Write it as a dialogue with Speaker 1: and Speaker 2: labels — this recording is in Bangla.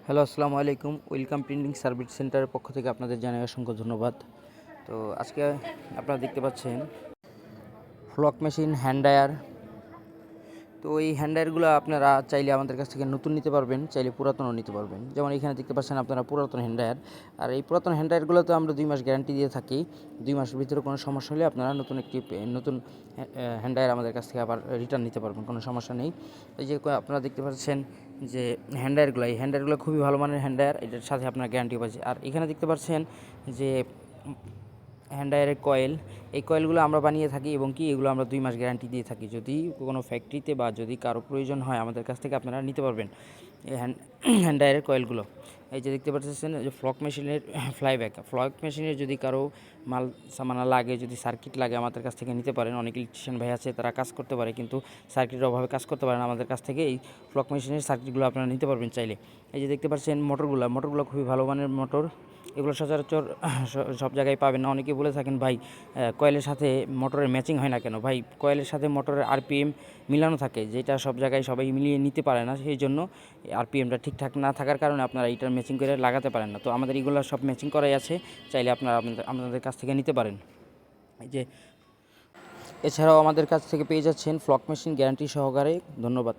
Speaker 1: হ্যালো, আসসালামু আলাইকুম। ওয়েলকাম প্রিন্টিং সার্ভিস সেন্টারের পক্ষ থেকে আপনাদের জানাই অসংখ্য ধন্যবাদ। তো আজকে আপনারা দেখতে পাচ্ছেন ফ্লক মেশিন, হ্যান্ড ডায়ার। তো এই হ্যান্ড ডায়ারগুলো আপনারা চাইলে আমাদের কাছ থেকে নতুন নিতে পারবেন, চাইলে পুরাতনও নিতে পারবেন। যেমন এখানে দেখতে পাচ্ছেন আপনারা পুরাতন হ্যান্ড ডায়ার। আর এই পুরাতন হ্যান্ড ডায়ারগুলোতে আমরা 2 মাস গ্যারান্টি দিয়ে থাকি। 2 মাসের ভিতরে কোনো সমস্যা হলে আপনারা নতুন হ্যান্ড ডায়ার আমাদের কাছ থেকে আবার রিটার্ন নিতে পারবেন, কোনো সমস্যা নেই। এই যে আপনারা দেখতে পাচ্ছেন যে হ্যান্ড ডায়ারগুলো, এই হ্যান্ড ডায়ারগুলো খুবই ভালো মানের হ্যান্ড ডায়ার, এটার সাথে আপনার গ্যারান্টি পাচ্ছে। আর এখানে দেখতে পাচ্ছেন যে হ্যান্ড ড্রায়ারের কয়েল, এই কয়েলগুলো আমরা বানিয়ে থাকি এবং এগুলো আমরা 2 মাস গ্যারান্টি দিয়ে থাকি। যদি কোনো ফ্যাক্টরিতে বা যদি কারো প্রয়োজন হয় আমাদের কাছ থেকে আপনারা নিতে পারবেন এই হ্যান্ড ড্রায়ারের কয়েলগুলো। এই যে দেখতে পাচ্ছেন যে ফ্লক মেশিনের ফ্লক মেশিনের যদি কারো মাল সামানা লাগে, যদি সার্কিট লাগে আমাদের কাছ থেকে নিতে পারেন। অনেক ইলেকট্রিশিয়ান ভাই আছে, তারা কাজ করতে পারে কিন্তু সার্কিটের অভাবে কাজ করতে পারেন। আমাদের কাছ থেকে এই ফ্লক মেশিনের সার্কিটগুলো আপনারা নিতে পারবেন চাইলে। এই যে দেখতে পাচ্ছেন মোটরগুলো খুবই ভালো মানের মোটর। এগুলো সচরাচর সব জায়গায় পাবেন না। অনেকে বলে থাকেন, ভাই কয়েলের সাথে মোটরের ম্যাচিং হয় না কেন? ভাই, কয়েলের সাথে মোটরের আরপিএম মিলানো থাকে, যেটা সব জায়গায় সবাই মিলিয়ে নিতে পারে না। সেই জন্য আরপিএমটা ঠিকঠাক না থাকার কারণে আপনারা এইটার ম্যাচিং করে লাগাতে পারেন না। তো আমাদের এগুলো সব ম্যাচিং করাই আছে, চাইলে আপনারা আপনাদের কাছ থেকে নিতে পারেন। এই যে এছাড়াও আমাদের কাছ থেকে পেয়ে যাচ্ছেন ফ্লক মেশিন গ্যারান্টি সহকারে। ধন্যবাদ।